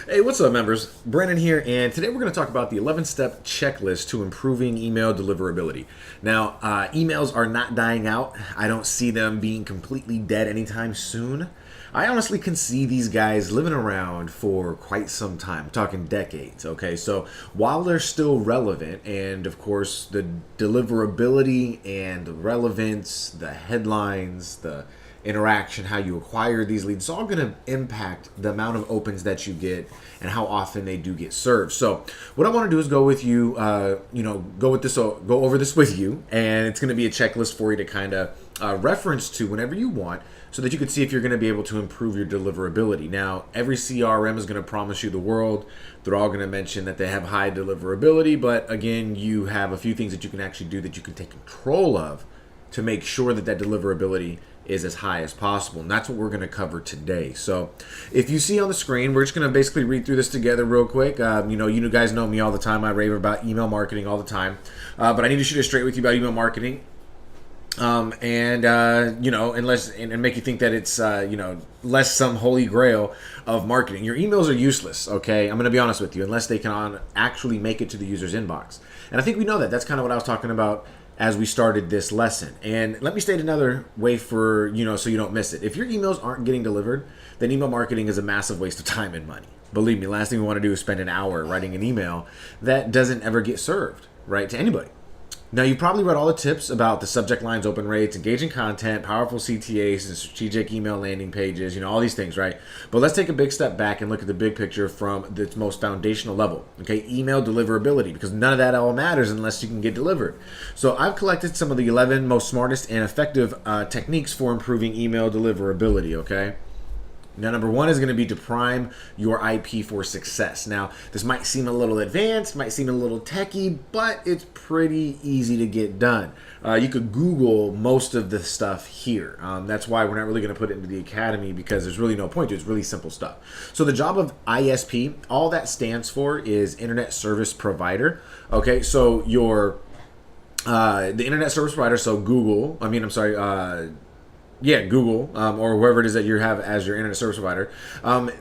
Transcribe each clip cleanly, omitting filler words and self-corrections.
Hey, what's up, members? Brandon here, and today we're going to talk about the 11-step checklist to improving email deliverability. Now, emails are not dying out. I don't see them being completely dead anytime soon. I honestly can see these guys living around for quite some time, talking decades, okay? So while they're still relevant, and of course the deliverability and the relevance, the headlines, the interaction, how you acquire these leads, it's all going to impact the amount of opens that you get and how often they do get served. So what I want to do is go with you, go over this with you, and it's going to be a checklist for you to kind of reference to whenever you want, so that you can see if you're going to be able to improve your deliverability. Now, every CRM is going to promise you the world. They're all going to mention that they have high deliverability, but again, you have a few things that you can actually do that you can take control of to make sure that that deliverability is as high as possible. And that's what we're going to cover today. So if you see on the screen, we're just going to basically read through this together real quick. You guys know me all the time. I rave about email marketing all the time. But I need to shoot it straight with you about email marketing. Unless make you think that it's less some holy grail of marketing. Your emails are useless, okay? I'm going to be honest with you, unless they can actually make it to the user's inbox. And I think we know that. That's kind of what I was talking about as we started this lesson. And let me state another way for, so you don't miss it. If your emails aren't getting delivered, then email marketing is a massive waste of time and money. Believe me, last thing we want to do is spend an hour writing an email that doesn't ever get served, right, to anybody. Now, you probably read all the tips about the subject lines, open rates, engaging content, powerful CTAs, and strategic email landing pages, all these things, right? But let's take a big step back and look at the big picture from its most foundational level, okay? Email deliverability, because none of that all matters unless you can get delivered. So I've collected some of the 11 most smartest and effective techniques for improving email deliverability, okay? Now, number one is going to be to prime your IP for success. Now, this might seem a little advanced, might seem a little techie, but it's pretty easy to get done. You could Google most of the stuff here. That's why we're not really going to put it into the academy, because there's really no point to it. It's really simple stuff. So the job of ISP, all that stands for is Internet Service Provider. Okay, so the Internet Service Provider, so Google, Google, or whoever it is that you have as your internet service provider,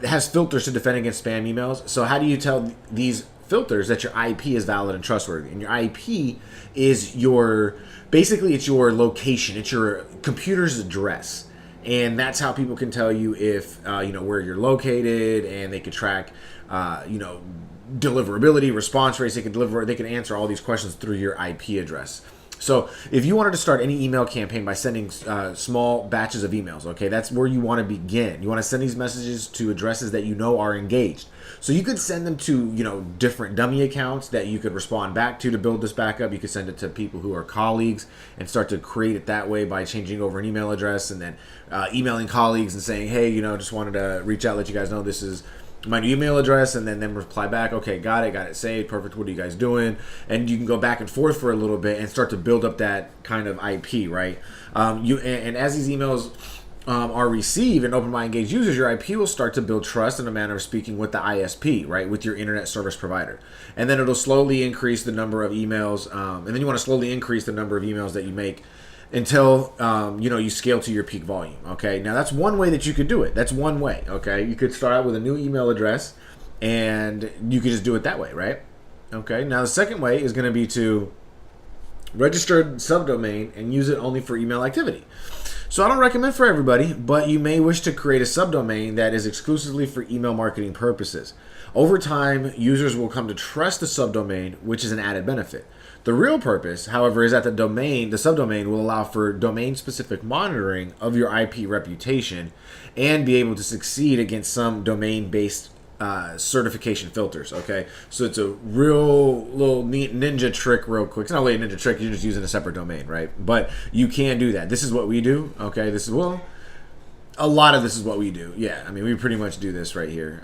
has filters to defend against spam emails. So how do you tell these filters that your IP is valid and trustworthy? And your IP is it's your location, it's your computer's address. And that's how people can tell you if, where you're located, and they can track, deliverability, response rates. They can answer all these questions through your IP address. So if you wanted to start any email campaign by sending small batches of emails, okay, that's where you want to begin. You want to send these messages to addresses that you know are engaged. So you could send them to, different dummy accounts that you could respond back to build this back up. You could send it to people who are colleagues and start to create it that way by changing over an email address, and then emailing colleagues and saying, hey, just wanted to reach out, let you guys know this is my new email address, and then reply back, okay, got it saved, perfect, what are you guys doing? And you can go back and forth for a little bit and start to build up that kind of IP, right? And as these emails are received and opened by engaged users, your IP will start to build trust in a manner of speaking with the ISP, right, with your internet service provider. And then it'll slowly increase the number of emails, and then you want to slowly increase the number of emails that you make until you scale to your peak volume. Okay, now that's one way that you could do it. That's one way. Okay, you could start out with a new email address, and you could just do it that way, right? Okay, now the second way is going to be to register a subdomain and use it only for email activity. So I don't recommend for everybody, but you may wish to create a subdomain that is exclusively for email marketing purposes. Over time, users will come to trust the subdomain, which is an added benefit. The real purpose, however, is that the subdomain will allow for domain-specific monitoring of your IP reputation and be able to succeed against some domain-based certification filters, okay? So it's a real little neat ninja trick real quick. It's not really a ninja trick, you're just using a separate domain, right? But you can do that. This is what we do, okay? A lot of this is what we do. Yeah, I mean, we pretty much do this right here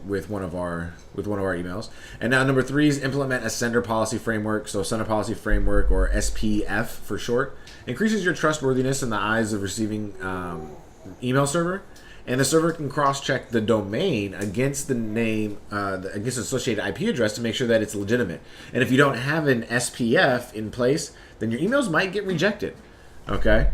with one of our emails. And now number 3 is implement a sender policy framework. So sender policy framework, or SPF for short, increases your trustworthiness in the eyes of receiving email server. And the server can cross-check the domain against the name, against the associated IP address to make sure that it's legitimate. And if you don't have an SPF in place, then your emails might get rejected. Okay.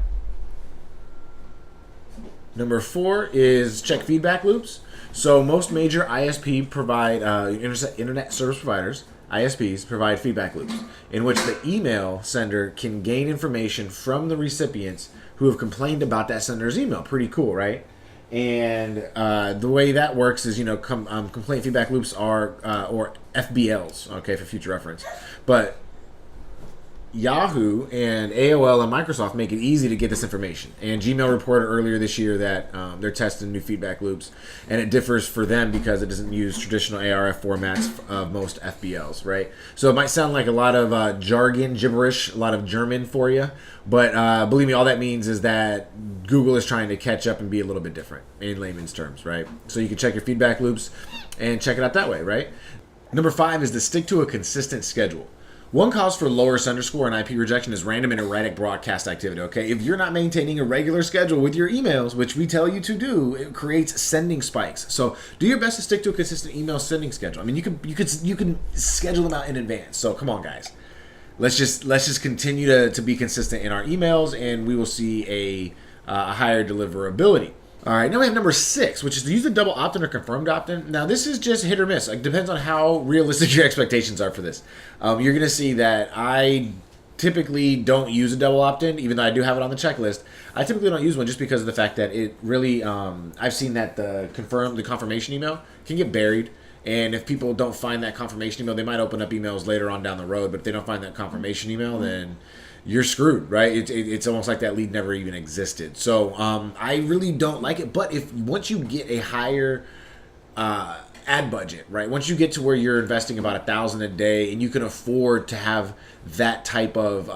Number 4 is check feedback loops. So most major ISP provide internet service providers. ISPs provide feedback loops in which the email sender can gain information from the recipients who have complained about that sender's email. Pretty cool, right? And the way that works is, complaint feedback loops are, or FBLs, okay, for future reference. But Yahoo and AOL and Microsoft make it easy to get this information. And Gmail reported earlier this year that they're testing new feedback loops, and it differs for them because it doesn't use traditional ARF formats of most FBLs, right? So it might sound like a lot of jargon, gibberish, a lot of German for you, but believe me, all that means is that Google is trying to catch up and be a little bit different in layman's terms, right? So you can check your feedback loops and check it out that way, right? Number 5 is to stick to a consistent schedule. One cause for lower sender score and IP rejection is random and erratic broadcast activity, okay? If you're not maintaining a regular schedule with your emails, which we tell you to do, it creates sending spikes. So do your best to stick to a consistent email sending schedule. I mean, you can schedule them out in advance. So come on, guys. Let's just continue to be consistent in our emails, and we will see a higher deliverability. All right, now we have number 6, which is to use the double opt-in or confirmed opt-in. Now, this is just hit or miss. It depends on how realistic your expectations are for this. You're going to see that I typically don't use a double opt-in, even though I do have it on the checklist. I typically don't use one just because of the fact that it really, I've seen that the confirmation email can get buried. And if people don't find that confirmation email, they might open up emails later on down the road. But if they don't find that confirmation email, then you're screwed, right? It's almost like that lead never even existed. So I really don't like it. But if once you get a higher ad budget, right? Once you get to where you're investing about $1,000 a day, and you can afford to have that type of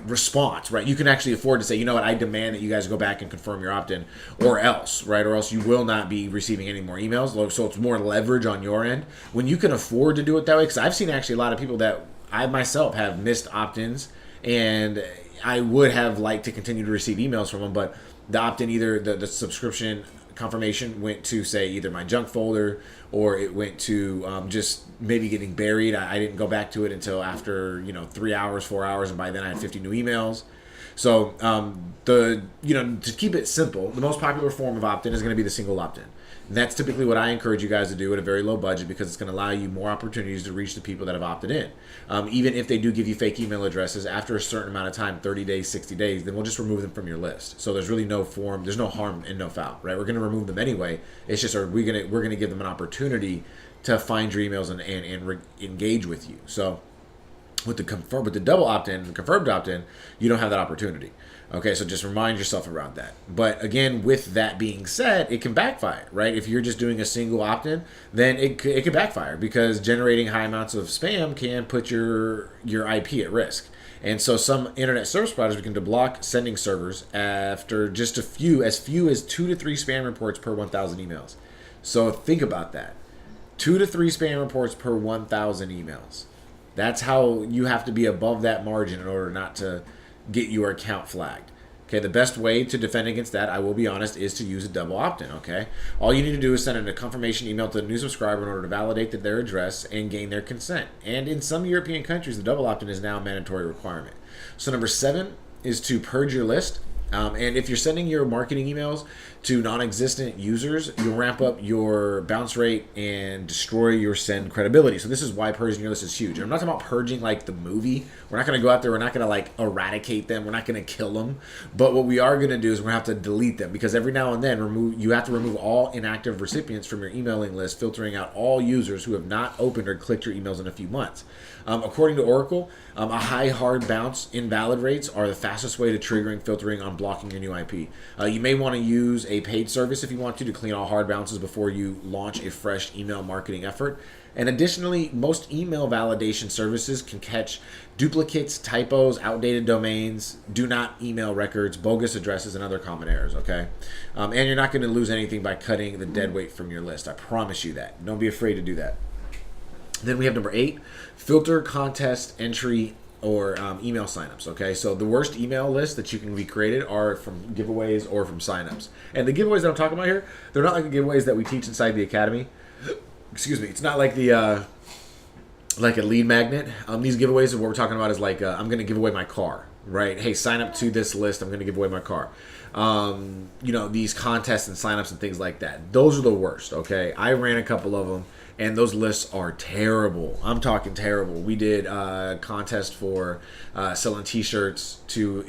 response, right? You can actually afford to say, you know what, I demand that you guys go back and confirm your opt-in, or else, right? Or else you will not be receiving any more emails. So it's more leverage on your end. When you can afford to do it that way, because I've seen actually a lot of people that I myself have missed opt-ins, and I would have liked to continue to receive emails from them, but the opt-in, either the subscription confirmation went to, say, either my junk folder, or it went to just maybe getting buried. I didn't go back to it until after 3 hours, 4 hours, and by then I had 50 new emails. So to keep it simple, the most popular form of opt-in is going to be the single opt-in. And that's typically what I encourage you guys to do at a very low budget, because it's going to allow you more opportunities to reach the people that have opted in. Even if they do give you fake email addresses after a certain amount of time, 30 days, 60 days, then we'll just remove them from your list. So there's really there's no harm and no foul, right? We're going to remove them anyway. It's just we're going to give them an opportunity to find your emails and engage with you. So with the double opt-in and the confirmed opt-in, you don't have that opportunity. Okay, so just remind yourself around that. But again, with that being said, it can backfire, right? If you're just doing a single opt-in, then it could backfire, because generating high amounts of spam can put your IP at risk. And so some internet service providers begin to block sending servers after just as few as 2 to 3 spam reports per 1,000 emails. So think about that. 2 to 3 spam reports per 1,000 emails. That's how you have to be above that margin in order not to get your account flagged. Okay, the best way to defend against that, I will be honest, is to use a double opt-in, okay? All you need to do is send in a confirmation email to the new subscriber in order to validate their address and gain their consent. And in some European countries, the double opt-in is now a mandatory requirement. So number 7 is to purge your list. And if you're sending your marketing emails to non-existent users, you'll ramp up your bounce rate and destroy your send credibility. So this is why purging your list is huge. And I'm not talking about purging like the movie. We're not going to go out there. We're not going to eradicate them. We're not going to kill them. But what we are going to do is we're going to have to delete them, because every now and then you have to remove all inactive recipients from your emailing list, filtering out all users who have not opened or clicked your emails in a few months. According to Oracle, a high hard bounce invalid rates are the fastest way to triggering, filtering, on blocking your new IP. You may want to use a paid service if you want to clean all hard bounces before you launch a fresh email marketing effort. And additionally, most email validation services can catch duplicates, typos, outdated domains, do not email records, bogus addresses, and other common errors, okay? And you're not going to lose anything by cutting the dead weight from your list. I promise you that. Don't be afraid to do that. Then we have number 8, filter contest entry or email signups, okay? So the worst email lists that you can be created are from giveaways or from signups. And the giveaways that I'm talking about here, they're not like the giveaways that we teach inside the academy. Excuse me. It's not like like a lead magnet. These giveaways, what we're talking about is like, I'm going to give away my car. right? Hey, sign up to this list. I'm going to give away my car. You know, these contests and signups and things like that. Those are the worst, okay? I ran a couple of them, and those lists are terrible. I'm talking terrible. We did a contest for selling T-shirts to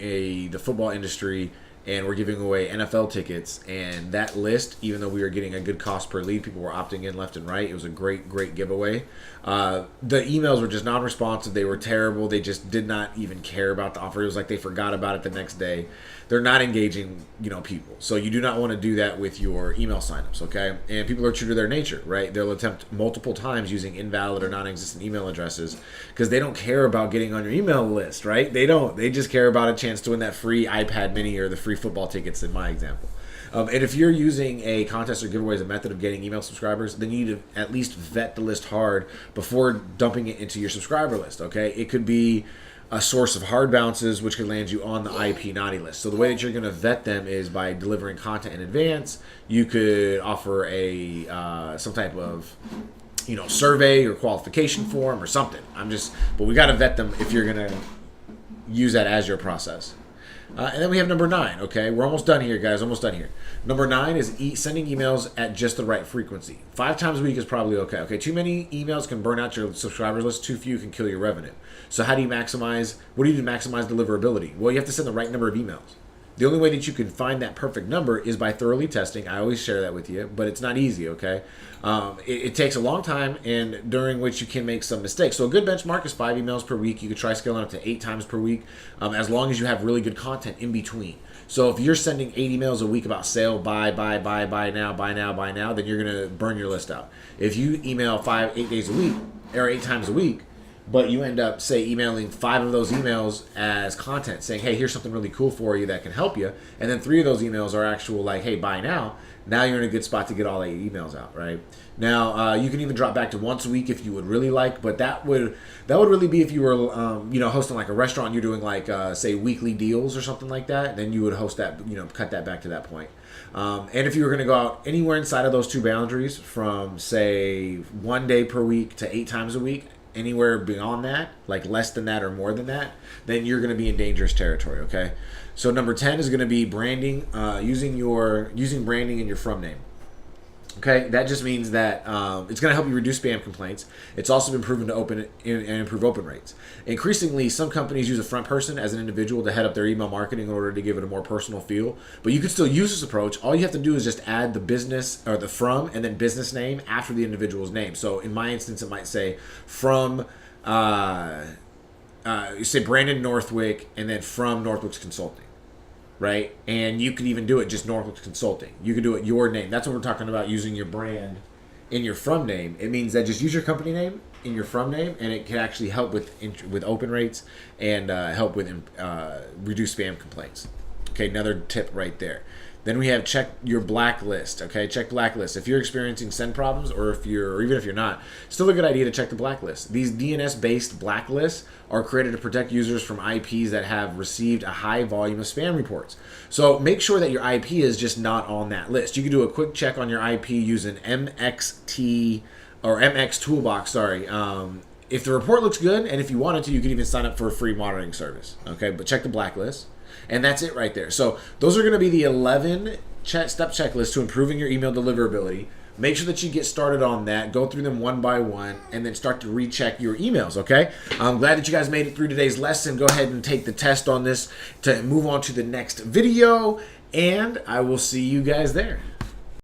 the football industry, and we're giving away NFL tickets. And that list, even though we were getting a good cost per lead, people were opting in left and right. It was a great giveaway. The emails were just non-responsive. They were terrible. They just did not even care about the offer. It was like they forgot about it the next day. They're not engaging, you know, people. So you do not want to do that with your email signups, okay? And people are true to their nature, right? They'll attempt multiple times using invalid or non-existent email addresses because they don't care about getting on your email list, right? They don't. They just care about a chance to win that free iPad mini or the free football tickets in my example. And if you're using a contest or giveaway as a method of getting email subscribers, then you need to at least vet the list hard before dumping it into your subscriber list, okay? It could be a source of hard bounces, which could land you on the IP naughty list. So the way that you're going to vet them is by delivering content in advance. You could offer a some type of, you know, survey or qualification form or something. But we got to vet them if you're going to use that as your process. And then we have number 9, okay? We're almost done here, guys, almost done here. Number 9 is sending emails at just the right frequency. 5 times a week is probably okay. Okay, too many emails can burn out your subscribers list. Too few can kill your revenue. So what do you do to maximize deliverability? Well, you have to send the right number of emails. The only way that you can find that perfect number is by thoroughly testing. I always share that with you, but it's not easy, okay? It takes a long time, and during which you can make some mistakes. So a good benchmark is 5 emails per week. You could try scaling up to 8 times per week, as long as you have really good content in between. So if you're sending 8 emails a week about sale, buy now, then you're going to burn your list out. If you email 8 days a week, or 8 times a week, but you end up, say, emailing 5 of those emails as content, saying, hey, here's something really cool for you that can help you, and then 3 of those emails are actual, like, hey, buy now, now you're in a good spot to get all 8 emails out, right? Now, you can even drop back to once a week if you would really like, but that would really be if you were, you know, hosting like a restaurant, you're doing like, say, weekly deals or something like that, then you would host that, you know, cut that back to that point. And if you were going to go out anywhere inside of those 2 boundaries from, say, 1 day per week to 8 times a week, anywhere beyond that, like less than that or more than that, then you're going to be in dangerous territory, okay? So number 10 is going to be branding, using branding in your from name. Okay, that just means that it's going to help you reduce spam complaints. It's also been proven to improve open rates. Increasingly, some companies use a front person as an individual to head up their email marketing in order to give it a more personal feel. But you can still use this approach. All you have to do is just add the business or the from and then business name after the individual's name. So in my instance, it might say from, you say Brandon Northwick and then from Northwicks Consulting. Right? And you could even do it just Northwicks Consulting. You could do it your name. That's what we're talking about, using your brand in your from name. It means that just use your company name in your from name, and it can actually help with open rates and help with reduce spam complaints. Okay, another tip right there. Then we have check your blacklist. Okay, check blacklist. If you're experiencing send problems, or even if you're not, still a good idea to check the blacklist. These DNS-based blacklists are created to protect users from IPs that have received a high volume of spam reports. So make sure that your IP is just not on that list. You can do a quick check on your IP using MX Toolbox. Sorry. If the report looks good, and if you wanted to, you can even sign up for a free monitoring service. Okay, but check the blacklist. And that's it right there. So those are going to be the 11 step checklists to improving your email deliverability. Make sure that you get started on that. Go through them one by one and then start to recheck your emails, okay? I'm glad that you guys made it through today's lesson. Go ahead and take the test on this to move on to the next video, and I will see you guys there.